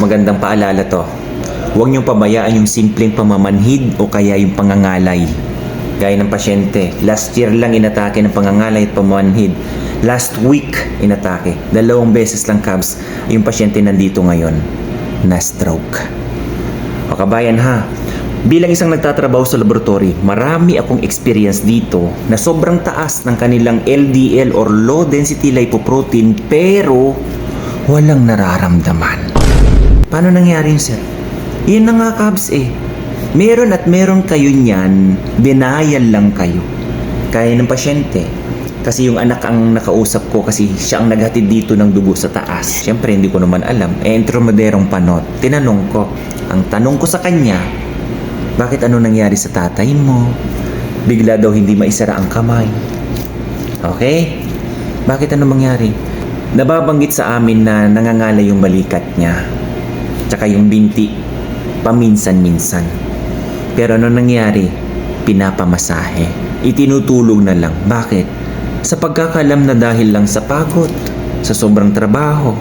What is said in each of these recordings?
Magandang paalala to. Huwag niyong pabayaan yung simpleng pamamanhid o kaya yung pangangalay. Gaya ng pasyente, last year lang inatake ng pangangalay at pamamanhid. Last week inatake. 2 beses lang, Cubs. Yung pasyente nandito ngayon, na-stroke. O kabayan ha, bilang isang nagtatrabaho sa laboratory, marami akong experience dito na sobrang taas ng kanilang LDL or low density lipoprotein pero walang nararamdaman. Paano nangyari yun, sir? Yun na nga, Cubs eh. Meron at meron kayo niyan, denial lang kayo. Kaya ng pasyente. Kasi yung anak ang nakausap ko kasi siya ang naghatid dito ng dugo sa taas. Siyempre, hindi ko naman alam. Intromaderong panot. Tinanong ko. Ang tanong ko sa kanya, bakit ano nangyari sa tatay mo? Bigla daw hindi maisara ang kamay. Okay? Bakit ano mangyari? Nababanggit sa amin na nangangalay yung balikat niya. Tsaka yung binti, paminsan-minsan. Pero ano nangyari? Pinapamasahe. Itinutulog na lang. Bakit? Sa pagkakalam na dahil lang sa pagod, sa sobrang trabaho.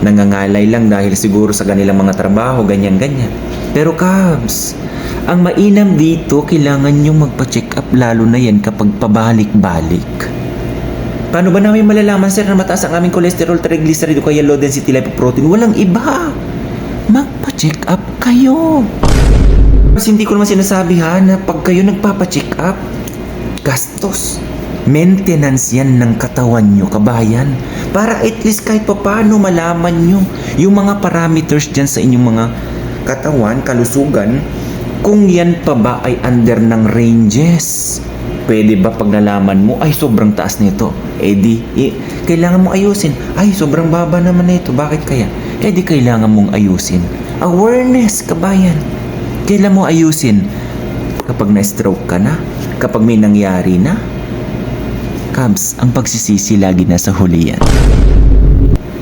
Nangangalay lang dahil siguro sa kanilang mga trabaho, ganyan-ganyan. Pero Cubs, ang mainam dito, kailangan nyo magpa-check up lalo na yan kapag pabalik-balik. Paano ba namin malalaman, sir, na mataas ang aming cholesterol, triglyceride o kaya low density lipoprotein? Walang iba. Magpa-check up kayo. Kasi hindi ko naman sinasabi ha, na pag kayo nagpapa-check up, gastos. Maintenance yan ng katawan nyo, kabayan. Para at least kahit paano malaman nyo yung mga parameters dyan sa inyong mga katawan, kalusugan, kung yan pa ba ay under ng ranges. Pwede ba pag nalaman mo, ay sobrang taas nito, kailangan mo ayusin. Ay, sobrang baba naman na ito, bakit kaya? Kailangan mong ayusin. Awareness, kabayan. Kailan mo ayusin? Kapag na-stroke ka na? Kapag may nangyari na? Cubs, ang pagsisisi lagi nasa huli yan.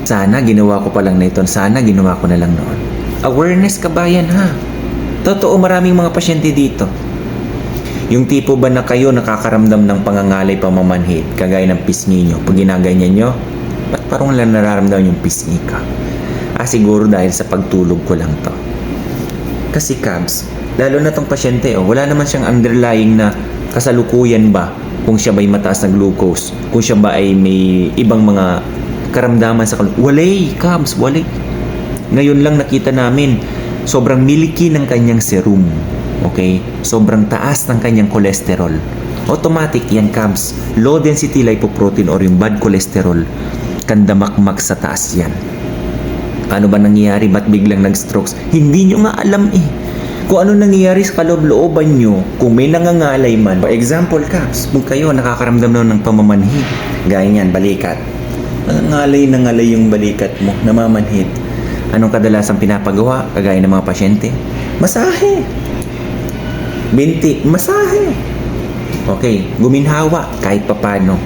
Sana ginawa ko pa lang na ito. Sana ginawa ko na lang noon. Awareness, kabayan ha. Totoo, maraming mga pasyente dito. Yung tipo ba na kayo nakakaramdam ng pangangalay pamamanhid, kagaya ng pisngi nyo, pag ginaganyan nyo, ba't parang lang nararamdaman yung pisngi ka? Siguro dahil sa pagtulog ko lang to. Kasi Cubs, lalo na tong pasyente, wala naman siyang underlying na kasalukuyan ba kung siya ba'y mataas na glucose, kung siya ba ay may ibang mga karamdaman sa walay, Cubs, walay. Ngayon lang nakita namin, sobrang milky ng kanyang serum. Okay? Sobrang taas ng kanyang cholesterol. Automatic yan, Cubs. Low density lipoprotein or yung bad cholesterol, kandamakmak sa taas yan. Paano ba nangyayari? Ba't biglang nag-strokes? Hindi nyo nga alam eh. Kung ano nangyayari sa kaloob-looban nyo, kung may nangangalay man. For example, Cubs, kung kayo nakakaramdam na ng pamamanhid, gaya niyan, balikat. Nangangalay yung balikat mo, namamanhid. Anong kadalasang pinapagawa, kagaya ng mga pasyente? Masahe. Binti, masahe. Okay, guminhawa kahit papano.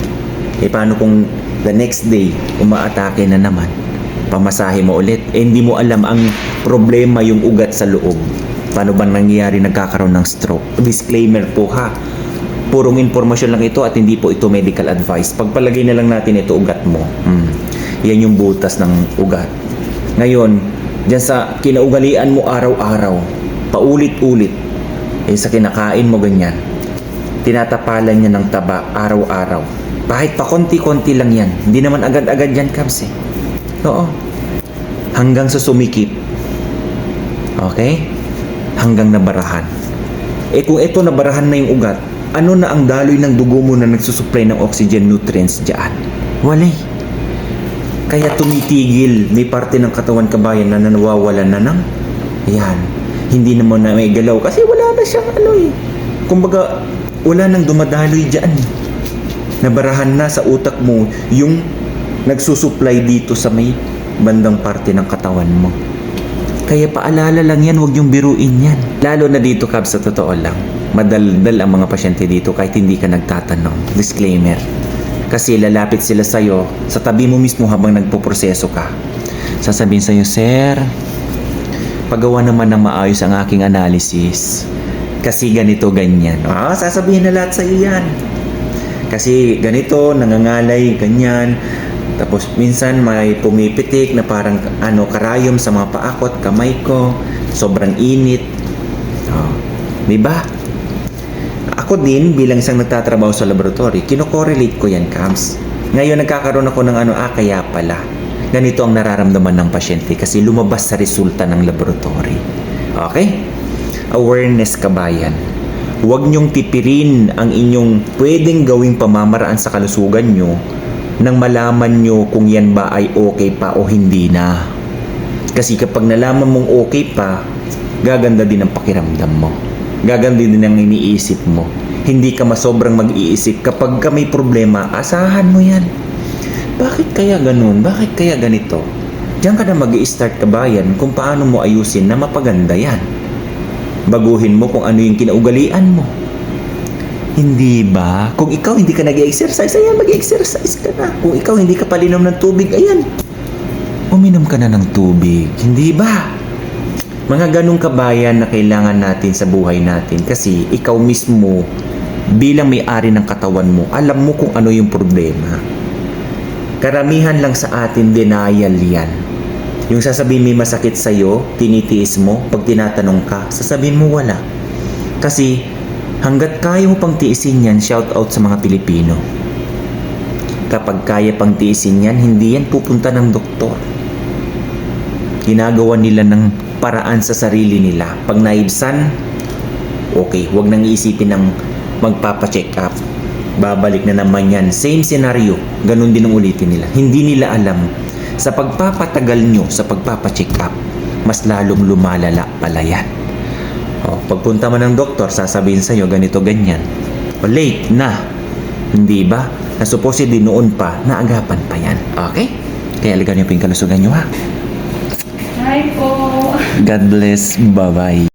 Paano kung the next day, umaatake na naman? Pamasahe mo ulit. Hindi mo alam ang problema yung ugat sa loob. Paano ba nangyayari nagkakaroon ng stroke? Disclaimer po ha. Purong informasyon lang ito at hindi po ito medical advice. Pagpalagay na lang natin ito ugat mo. Yan yung butas ng ugat. Ngayon, dyan sa kinaugalian mo araw-araw, paulit-ulit, sa kinakain mo ganyan, tinatapalan niya ng taba araw-araw. Kahit pa konti-konti lang yan. Hindi naman agad-agad yan, Cubs eh. Oo. Hanggang sa sumikip. Okay? Hanggang nabarahan. Kung ito nabarahan na yung ugat, ano na ang daloy ng dugo mo na nagsusupply ng oxygen nutrients dyan? Walay. Kaya tumitigil. May parte ng katawan, kabayan, na nawawalan na ng yan. Hindi naman na may galaw kasi wala na siyang kumbaga, wala nang dumadaloy dyan. Nabarahan na sa utak mo yung nagsusupply dito sa may bandang parte ng katawan mo. Kaya paalala lang yan, huwag yung biruin yan. Lalo na dito, Cubs, sa totoo lang. Madaldal ang mga pasyente dito kahit hindi ka nagtatanong. Disclaimer. Kasi lalapit sila sa'yo sa tabi mo mismo habang nagpoproseso ka. Sasabihin sa'yo, sir, pagawa naman ng maayos ang aking analysis. Kasi ganito, ganyan. Sasabihin na lahat sa'yo yan. Kasi ganito, nangangalay, ganyan. Tapos minsan may pumipitik na parang karayom sa mga paa ko at kamay ko. Sobrang init. Oh, 'di ba? Ako din bilang isang nagtatrabaho sa laboratory, kino-correlate ko yan, Cams. Ngayon nagkakaroon ako ng kaya pala. Ganito ang nararamdaman ng pasyente kasi lumabas sa resulta ng laboratory. Okay? Awareness, kabayan. Huwag niyong tipirin ang inyong pwedeng gawing pamamaraan sa kalusugan nyo nang malaman nyo kung yan ba ay okay pa o hindi na. Kasi kapag nalaman mong okay pa, gaganda din ang pakiramdam mo. Gaganda din ang iniisip mo. Hindi ka masobrang mag-iisip. Kapag ka may problema, asahan mo yan. Bakit kaya ganun? Bakit kaya ganito? Diyan ka na mag-i-start, kabayan, kung paano mo ayusin na mapaganda yan. Baguhin mo kung ano yung kinaugalian mo. Hindi ba? Kung ikaw hindi ka nag-exercise, ayan, mag-exercise ka na. Kung ikaw hindi ka palinom ng tubig, ayan, uminom ka na ng tubig. Hindi ba? Mga ganong kabayan na kailangan natin sa buhay natin kasi ikaw mismo bilang may-ari ng katawan mo, alam mo kung ano yung problema. Karamihan lang sa atin, denial yan. Yung sasabihin may masakit sa'yo, tinitiis mo, pag tinatanong ka, sasabihin mo wala. Kasi hanggat kaya mo pang tiisin yan, shout out sa mga Pilipino. Kapag kaya pang tiisin yan, hindi yan pupunta ng doktor. Ginagawa nila ng paraan sa sarili nila. Pag naibsan, okay, huwag nang iisipin ng magpapacheck up. Babalik na naman yan. Same scenario. Ganun din ang ulitin nila. Hindi nila alam. Sa pagpapatagal nyo, sa pagpapacheck up, mas lalong lumalala pala yan. O, pagpunta mo ng doktor, sasabihin sa'yo, ganito, ganyan. O, late na. Hindi ba? Na supposedly noon pa, naagapan pa yan. Okay? Kaya alagaan nyo po yung kalusugan nyo, ha? Hi po! God bless. Bye-bye.